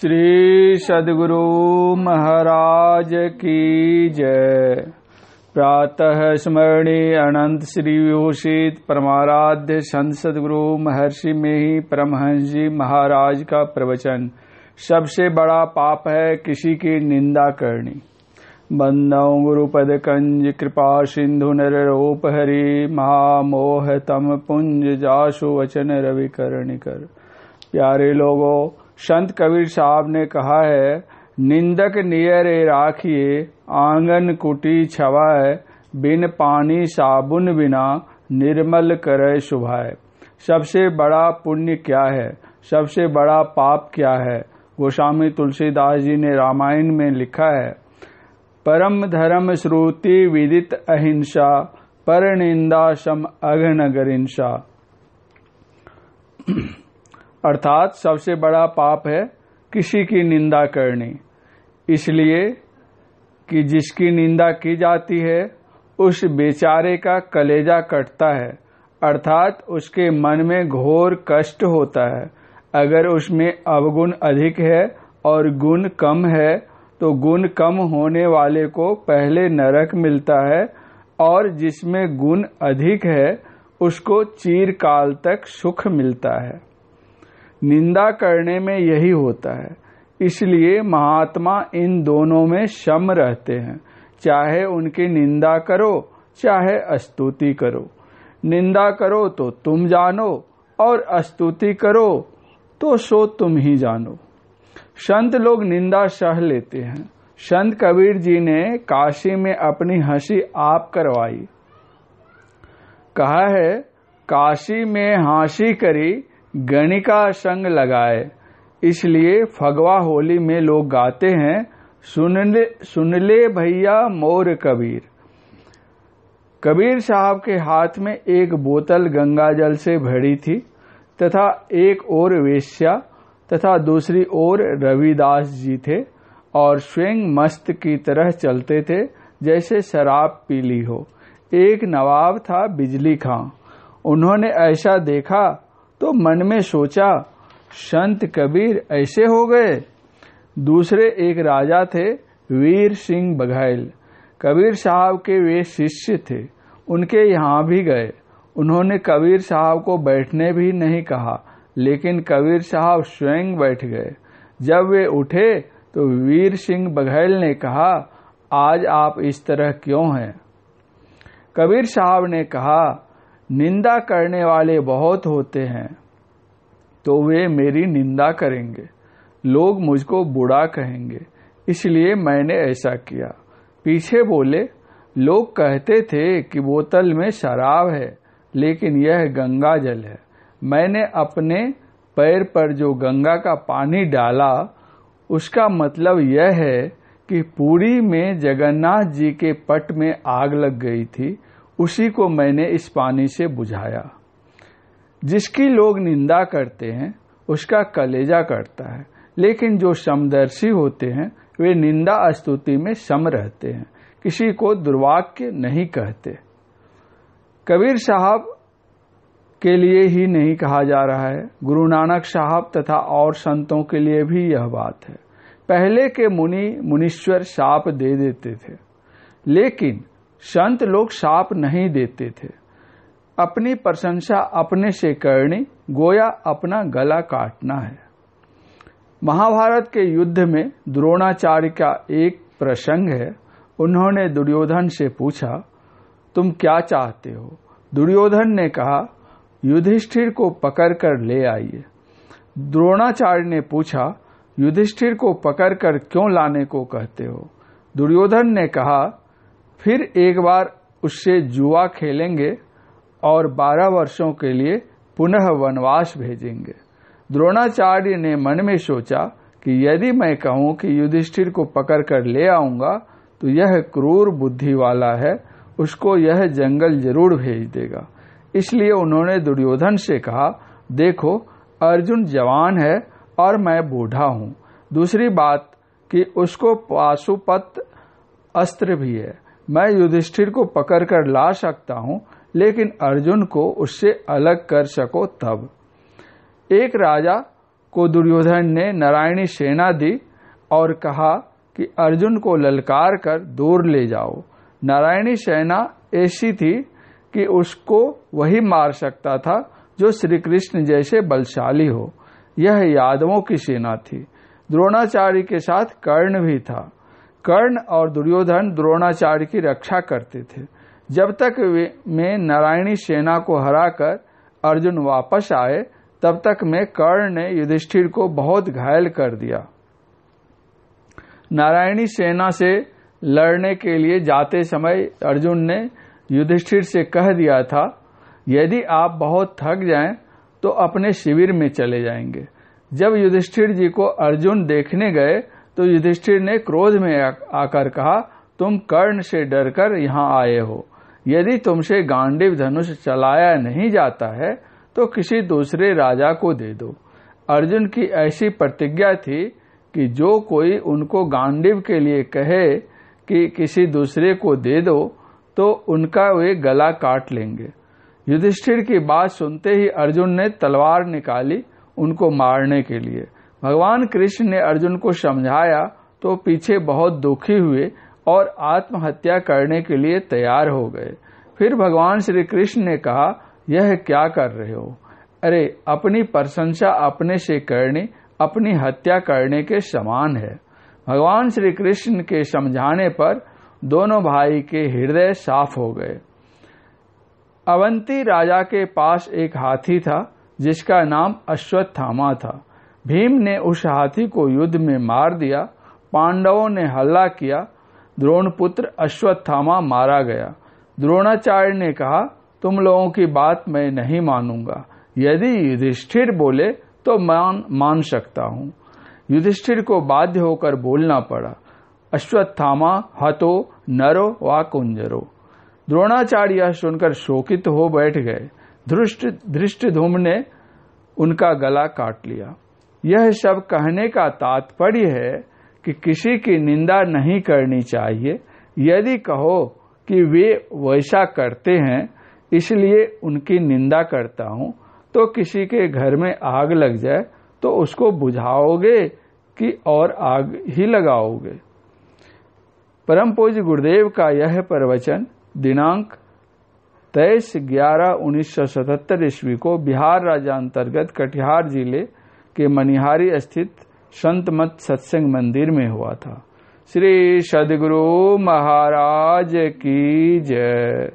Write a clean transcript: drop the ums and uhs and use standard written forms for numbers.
श्री सद्गुरु महाराज की जय। प्रातः स्मरणीय अनंत श्री विभूषित परमाराध्य संत सद्गुरु महर्षि में ही परमहंस जी महाराज का प्रवचन। सबसे बड़ा पाप है किसी की निंदा करनी। बंदौ गुरुपद कंज कृपा सिंधु नर रूप हरि महामोह तम पुंज जासु वचन रवि करणी कर। प्यारे लोगों, संत कबीर साहब ने कहा है, निंदक नियरे राखिए आंगन कुटी छवाए, बिन पानी साबुन बिना निर्मल करे शुभाए। सबसे बड़ा पुण्य क्या है, सबसे बड़ा पाप क्या है? गोस्वामी तुलसीदास जी ने रामायण में लिखा है, परम धर्म श्रुति विदित अहिंसा, पर निंदा सम अघनगरिंसा। अर्थात सबसे बड़ा पाप है किसी की निंदा करनी, इसलिए कि जिसकी निंदा की जाती है उस बेचारे का कलेजा कटता है, अर्थात उसके मन में घोर कष्ट होता है। अगर उसमें अवगुण अधिक है और गुण कम है तो गुण कम होने वाले को पहले नरक मिलता है, और जिसमें गुण अधिक है उसको चिरकाल तक सुख मिलता है। निंदा करने में यही होता है, इसलिए महात्मा इन दोनों में सम रहते हैं। चाहे उनकी निंदा करो चाहे स्तुति करो। निंदा करो तो तुम जानो और स्तुति करो तो सो तुम ही जानो। संत लोग निंदा सह लेते हैं। संत कबीर जी ने काशी में अपनी हंसी आप करवाई। कहा है, काशी में हंसी करी गणिका संग लगाए। इसलिए फगवा होली में लोग गाते हैं, सुन ले भैया मोर कबीर। कबीर साहब के हाथ में एक बोतल गंगा जल से भरी थी तथा एक ओर वेश्या तथा दूसरी ओर रविदास जी थे, और स्वयं मस्त की तरह चलते थे जैसे शराब पी ली हो। एक नवाब था बिजली खां। उन्होंने ऐसा देखा तो मन में सोचा, संत कबीर ऐसे हो गए। दूसरे एक राजा थे वीर सिंह बघेल। कबीर साहब के वे शिष्य थे, उनके यहाँ भी गए। उन्होंने कबीर साहब को बैठने भी नहीं कहा, लेकिन कबीर साहब स्वयं बैठ गए। जब वे उठे तो वीर सिंह बघेल ने कहा, आज आप इस तरह क्यों हैं? कबीर साहब ने कहा, निंदा करने वाले बहुत होते हैं तो वे मेरी निंदा करेंगे, लोग मुझको बुरा कहेंगे, इसलिए मैंने ऐसा किया। पीछे बोले, लोग कहते थे कि बोतल में शराब है, लेकिन यह गंगा जल है। मैंने अपने पैर पर जो गंगा का पानी डाला, उसका मतलब यह है कि पुरी में जगन्नाथ जी के पट में आग लग गई थी, उसी को मैंने इस पानी से बुझाया। जिसकी लोग निंदा करते हैं उसका कलेजा कटता है, लेकिन जो समदर्शी होते हैं वे निंदा स्तुति में सम रहते हैं, किसी को दुर्वाक्य नहीं कहते। कबीर साहब के लिए ही नहीं कहा जा रहा है, गुरु नानक साहब तथा और संतों के लिए भी यह बात है। पहले के मुनीश्वर शाप दे देते थे, लेकिन संत लोग शाप नहीं देते थे। अपनी प्रशंसा अपने से करनी गोया अपना गला काटना है। महाभारत के युद्ध में द्रोणाचार्य का एक प्रसंग है। उन्होंने दुर्योधन से पूछा, तुम क्या चाहते हो? दुर्योधन ने कहा, युधिष्ठिर को पकड़कर ले आइए। द्रोणाचार्य ने पूछा, युधिष्ठिर को पकड़कर क्यों लाने को कहते हो? दुर्योधन ने कहा, फिर एक बार उससे जुआ खेलेंगे और 12 वर्षों के लिए पुनः वनवास भेजेंगे। द्रोणाचार्य ने मन में सोचा कि यदि मैं कहूं कि युधिष्ठिर को पकड़कर ले आऊंगा तो यह क्रूर बुद्धि वाला है, उसको यह जंगल जरूर भेज देगा। इसलिए उन्होंने दुर्योधन से कहा, देखो अर्जुन जवान है और मैं बूढ़ा हूं। दूसरी बात कि उसको पाशुपत अस्त्र भी है। मैं युधिष्ठिर को पकड़कर ला सकता हूं, लेकिन अर्जुन को उससे अलग कर सको तब। एक राजा को दुर्योधन ने नारायणी सेना दी और कहा कि अर्जुन को ललकार कर दूर ले जाओ। नारायणी सेना ऐसी थी कि उसको वही मार सकता था जो श्री कृष्ण जैसे बलशाली हो। यह यादवों की सेना थी। द्रोणाचार्य के साथ कर्ण भी था। कर्ण और दुर्योधन द्रोणाचार्य की रक्षा करते थे। जब तक में नारायणी सेना को हराकर अर्जुन वापस आए, तब तक में कर्ण ने युधिष्ठिर को बहुत घायल कर दिया। नारायणी सेना से लड़ने के लिए जाते समय अर्जुन ने युधिष्ठिर से कह दिया था, यदि आप बहुत थक जाएं तो अपने शिविर में चले जाएंगे। जब युधिष्ठिर जी को अर्जुन देखने गए तो युधिष्ठिर ने क्रोध में आकर कहा, तुम कर्ण से डरकर यहाँ आए हो। यदि तुमसे गांडीव धनुष चलाया नहीं जाता है तो किसी दूसरे राजा को दे दो। अर्जुन की ऐसी प्रतिज्ञा थी कि जो कोई उनको गांडीव के लिए कहे कि किसी दूसरे को दे दो तो उनका वे गला काट लेंगे। युधिष्ठिर की बात सुनते ही अर्जुन ने तलवार निकाली उनको मारने के लिए। भगवान कृष्ण ने अर्जुन को समझाया तो पीछे बहुत दुखी हुए और आत्महत्या करने के लिए तैयार हो गए। फिर भगवान श्री कृष्ण ने कहा, यह क्या कर रहे हो? अरे, अपनी प्रशंसा अपने से करनी अपनी हत्या करने के समान है। भगवान श्री कृष्ण के समझाने पर दोनों भाई के हृदय साफ हो गए। अवंती राजा के पास एक हाथी था जिसका नाम अश्वत्थामा था। भीम ने उस हाथी को युद्ध में मार दिया। पांडवों ने हल्ला किया। द्रोणपुत्र अश्वत्थामा मारा गया। द्रोणाचार्य ने कहा, तुम लोगों की बात मैं नहीं मानूंगा। यदि युधिष्ठिर बोले तो मान सकता हूँ। युधिष्ठिर को बाध्य होकर बोलना पड़ा, अश्वत्थामा हतो नरो वा कुंजरो। द्रोणाचार्य यह सुनकर शोकित हो बैठ गए। धृष्टद्युम्न ने उनका गला काट लिया। यह सब कहने का तात्पर्य है कि किसी की निंदा नहीं करनी चाहिए। यदि कहो कि वे वैसा करते हैं इसलिए उनकी निंदा करता हूं, तो किसी के घर में आग लग जाए तो उसको बुझाओगे कि और आग ही लगाओगे। परम पूज्य गुरुदेव का यह प्रवचन दिनांक 23/11/1977 ईस्वी को बिहार राज्य अंतर्गत कटिहार जिले के मनिहारी स्थित संत मत सत्संग मंदिर में हुआ था। श्री सद्गुरु महाराज की जय।